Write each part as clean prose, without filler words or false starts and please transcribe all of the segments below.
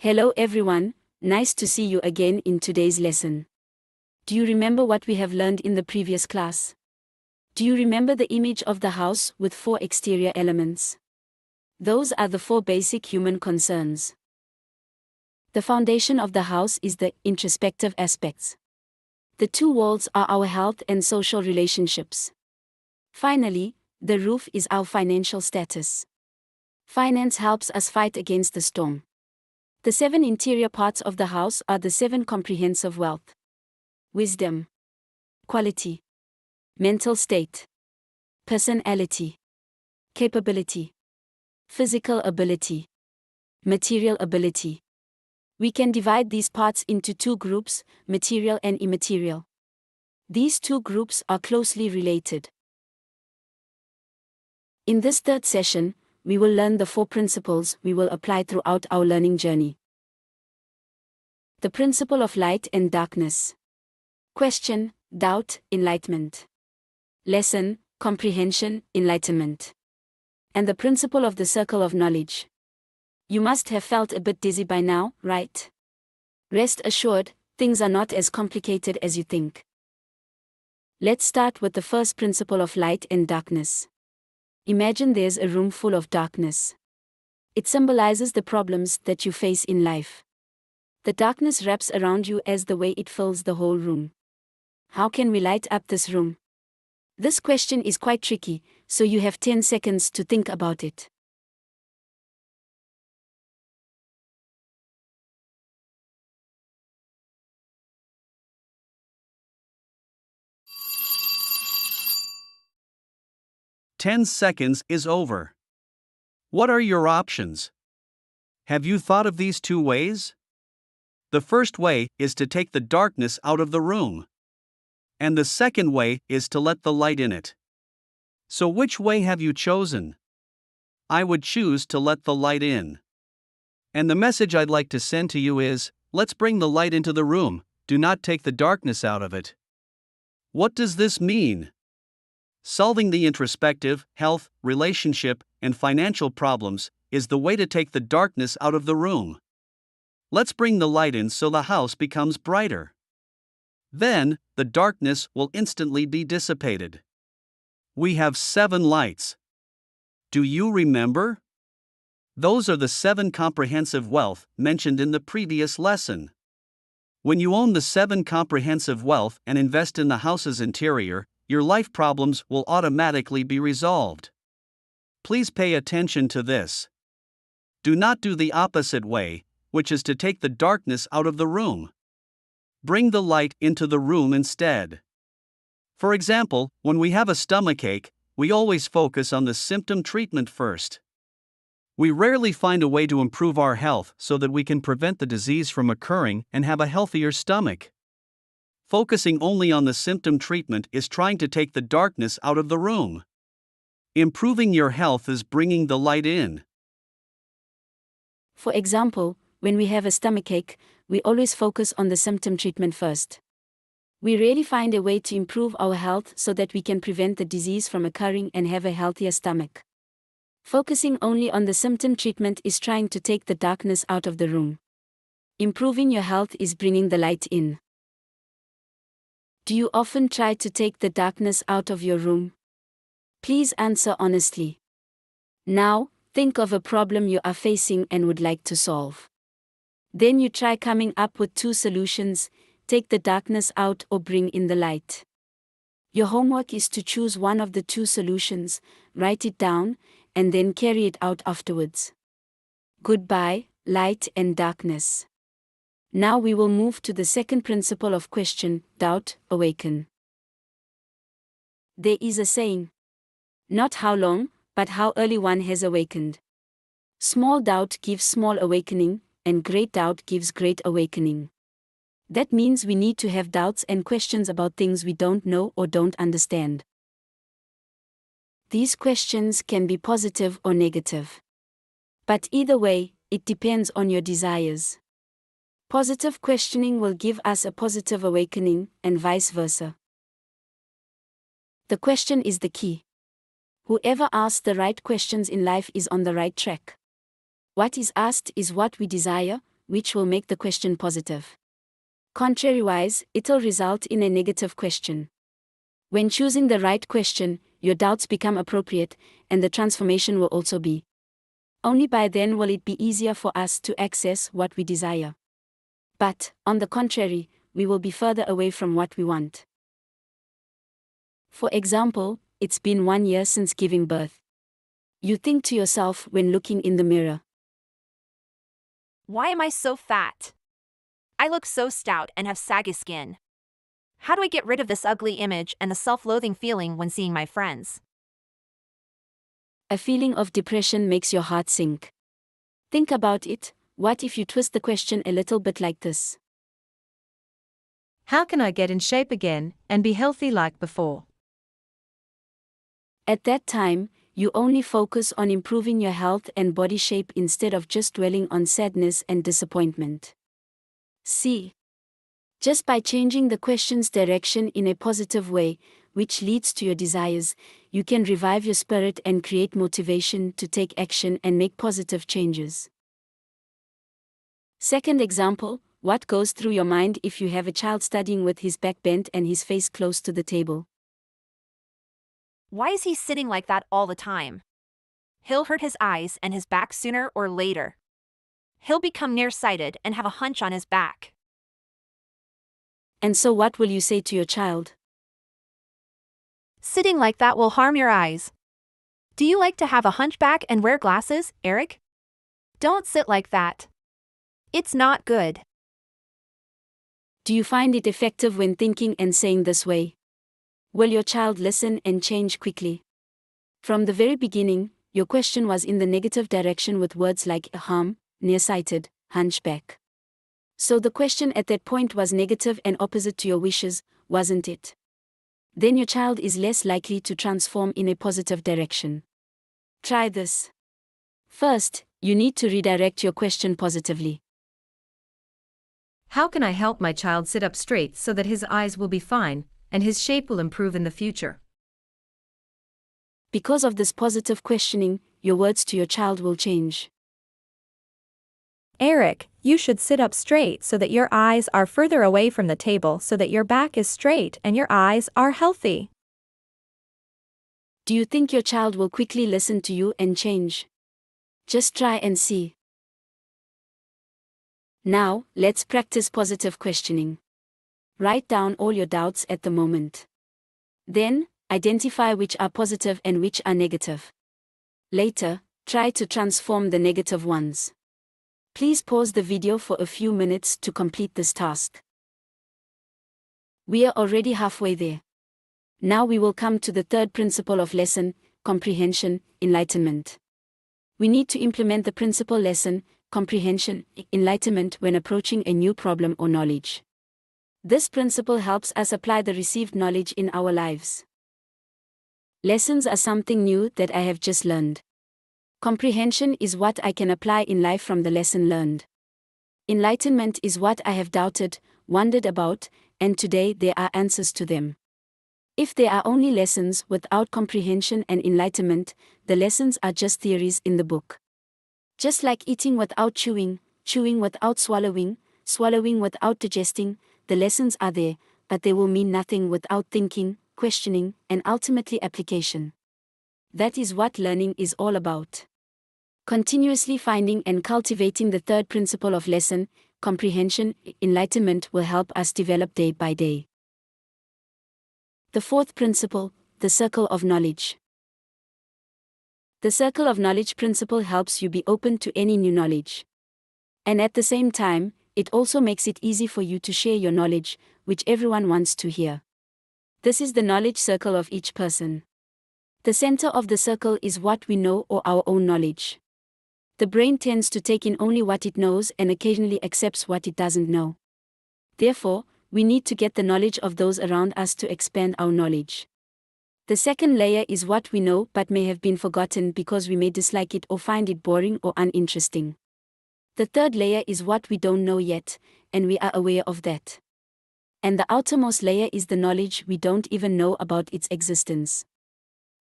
Hello everyone, nice to see you again in today's lesson. Do you remember what we have learned in the previous class? Do you remember the image of the house with 4 exterior elements? Those are the 4 basic human concerns. The foundation of the house is the introspective aspects. The 2 walls are our health and social relationships. Finally, the roof is our financial status. Finance helps us fight against the storm. The 7 interior parts of the house are the 7 comprehensive wealth: wisdom, quality, mental state, personality, capability, physical ability, material ability. We can divide these parts into 2 groups, material and immaterial. These 2 groups are closely related. In this 3rd session, we will learn the 4 principles we will apply throughout our learning journey. The principle of light and darkness. Question, doubt, enlightenment. Lesson, comprehension, enlightenment. And the principle of the circle of knowledge. You must have felt a bit dizzy by now, right? Rest assured, things are not as complicated as you think. Let's start with the first principle of light and darkness. Imagine there's a room full of darkness. It symbolizes the problems that you face in life. The darkness wraps around you as the way it fills the whole room. How can we light up this room? This question is quite tricky, so you have 10 seconds to think about it. "10 seconds is over. What are your options? Have you thought of these 2 ways? The first way is to take the darkness out of the room. And the second way is to let the light in it. So which way have you chosen? I would choose to let the light in. And the message I'd like to send to you is, let's bring the light into the room, do not take the darkness out of it. What does this mean? Solving the introspective, health, relationship, and financial problems is the way to take the darkness out of the room. Let's bring the light in so the house becomes brighter. Then, the darkness will instantly be dissipated. We have 7 lights. Do you remember? Those are the 7 comprehensive wealth mentioned in the previous lesson. When you own the 7 comprehensive wealth and invest in the house's interior, your life problems will automatically be resolved. Please pay attention to this. Do not do the opposite way, which is to take the darkness out of the room. Bring the light into the room instead. For example, when we have a stomachache, we always focus on the symptom treatment first. We rarely find a way to improve our health so that we can prevent the disease from occurring and have a healthier stomach. Focusing only on the symptom treatment is trying to take the darkness out of the room. Improving your health is bringing the light in. For example, when we have a stomachache, we always focus on the symptom treatment first. We rarely find a way to improve our health so that we can prevent the disease from occurring and have a healthier stomach. Focusing only on the symptom treatment is trying to take the darkness out of the room. Improving your health is bringing the light in. Do you often try to take the darkness out of your room? Please answer honestly. Now, think of a problem you are facing and would like to solve. Then you try coming up with 2 solutions: take the darkness out or bring in the light. Your homework is to choose one of the 2 solutions, write it down, and then carry it out afterwards. Goodbye, light and darkness. Now we will move to the second principle of question, doubt, awaken. There is a saying. Not how long, but how early one has awakened. Small doubt gives small awakening, and great doubt gives great awakening. That means we need to have doubts and questions about things we don't know or don't understand. These questions can be positive or negative. But either way, it depends on your desires. Positive questioning will give us a positive awakening, and vice versa. The question is the key. Whoever asks the right questions in life is on the right track. What is asked is what we desire, which will make the question positive. Contrariwise, it'll result in a negative question. When choosing the right question, your doubts become appropriate, and the transformation will also be. Only by then will it be easier for us to access what we desire. But, on the contrary, we will be further away from what we want. For example, it's been 1 year since giving birth. You think to yourself when looking in the mirror, Why am I so fat? I look so stout and have saggy skin. How do I get rid of this ugly image and the self-loathing feeling when seeing my friends? a feeling of depression makes your heart sink. Think about it. What if you twist the question a little bit like this? How can I get in shape again and be healthy like before? At that time, you only focus on improving your health and body shape instead of just dwelling on sadness and disappointment. See? Just by changing the question's direction in a positive way, which leads to your desires, you can revive your spirit and create motivation to take action and make positive changes. Second example, what goes through your mind if you have a child studying with his back bent and his face close to the table? Why is he sitting like that all the time? He'll hurt his eyes and his back sooner or later. He'll become nearsighted and have a hunch on his back. And so what will you say to your child? Sitting like that will harm your eyes. Do you like to have a hunchback and wear glasses, Eric? Don't sit like that. It's not good. Do you find it effective when thinking and saying this way? Will your child listen and change quickly? From the very beginning, your question was in the negative direction with words like harm, nearsighted, hunchback. So the question at that point was negative and opposite to your wishes, wasn't it? Then your child is less likely to transform in a positive direction. Try this. First, you need to redirect your question positively. How can I help my child sit up straight so that his eyes will be fine and his shape will improve in the future? Because of this positive questioning, your words to your child will change. Eric, you should sit up straight so that your eyes are further away from the table so that your back is straight and your eyes are healthy. Do you think your child will quickly listen to you and change? Just try and see. Now, let's practice positive questioning. Write down all your doubts at the moment. Then, identify which are positive and which are negative. Later, try to transform the negative ones. Please pause the video for a few minutes to complete this task. We are already halfway there. Now we will come to the third principle of lesson, comprehension, enlightenment. We need to implement the principle lesson, comprehension, enlightenment when approaching a new problem or knowledge. This principle helps us apply the received knowledge in our lives. Lessons are something new that I have just learned. Comprehension is what I can apply in life from the lesson learned. Enlightenment is what I have doubted, wondered about, and today there are answers to them. If there are only lessons without comprehension and enlightenment, the lessons are just theories in the book. Just like eating without chewing, chewing without swallowing, swallowing without digesting, the lessons are there, but they will mean nothing without thinking, questioning, and ultimately application. That is what learning is all about. Continuously finding and cultivating the third principle of lesson, comprehension, enlightenment will help us develop day by day. The fourth principle, the circle of knowledge. The circle of knowledge principle helps you be open to any new knowledge. And at the same time, it also makes it easy for you to share your knowledge, which everyone wants to hear. This is the knowledge circle of each person. The center of the circle is what we know or our own knowledge. The brain tends to take in only what it knows and occasionally accepts what it doesn't know. Therefore, we need to get the knowledge of those around us to expand our knowledge. The second layer is what we know but may have been forgotten because we may dislike it or find it boring or uninteresting. The third layer is what we don't know yet, and we are aware of that. And the outermost layer is the knowledge we don't even know about its existence.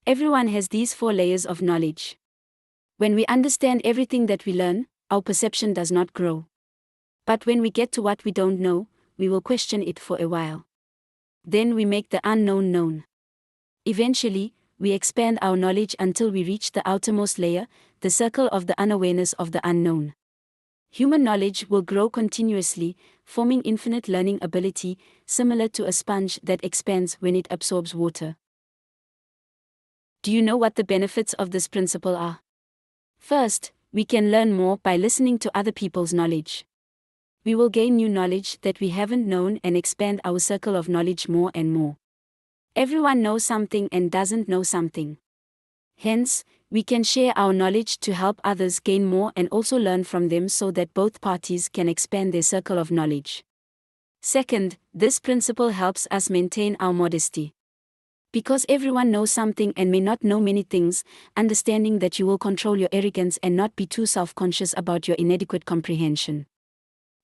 Everyone has these 4 layers of knowledge. When we understand everything that we learn, our perception does not grow. But when we get to what we don't know, we will question it for a while. Then we make the unknown known. Eventually, we expand our knowledge until we reach the outermost layer, the circle of the unawareness of the unknown. Human knowledge will grow continuously, forming infinite learning ability, similar to a sponge that expands when it absorbs water. Do you know what the benefits of this principle are? First, we can learn more by listening to other people's knowledge. We will gain new knowledge that we haven't known and expand our circle of knowledge more and more. Everyone knows something and doesn't know something. Hence, we can share our knowledge to help others gain more and also learn from them so that both parties can expand their circle of knowledge. Second, this principle helps us maintain our modesty. Because everyone knows something and may not know many things, understanding that you will control your arrogance and not be too self-conscious about your inadequate comprehension.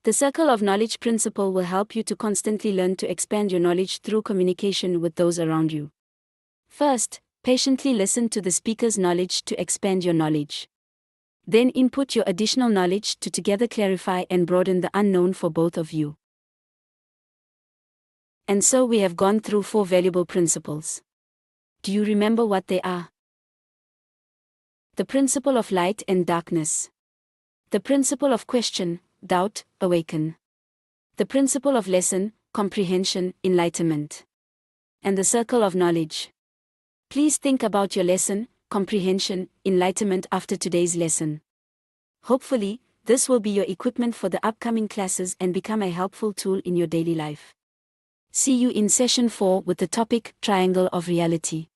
The circle of knowledge principle will help you to constantly learn to expand your knowledge through communication with those around you. First, patiently listen to the speaker's knowledge to expand your knowledge. Then input your additional knowledge to together clarify and broaden the unknown for both of you. And so we have gone through 4 valuable principles. Do you remember what they are? The principle of light and darkness. The principle of question, doubt, awaken. The principle of lesson, comprehension, enlightenment. And the circle of knowledge. Please think about your lesson, comprehension, enlightenment after today's lesson. Hopefully, this will be your equipment for the upcoming classes and become a helpful tool in your daily life. See you in session 4 with the topic Triangle of Reality.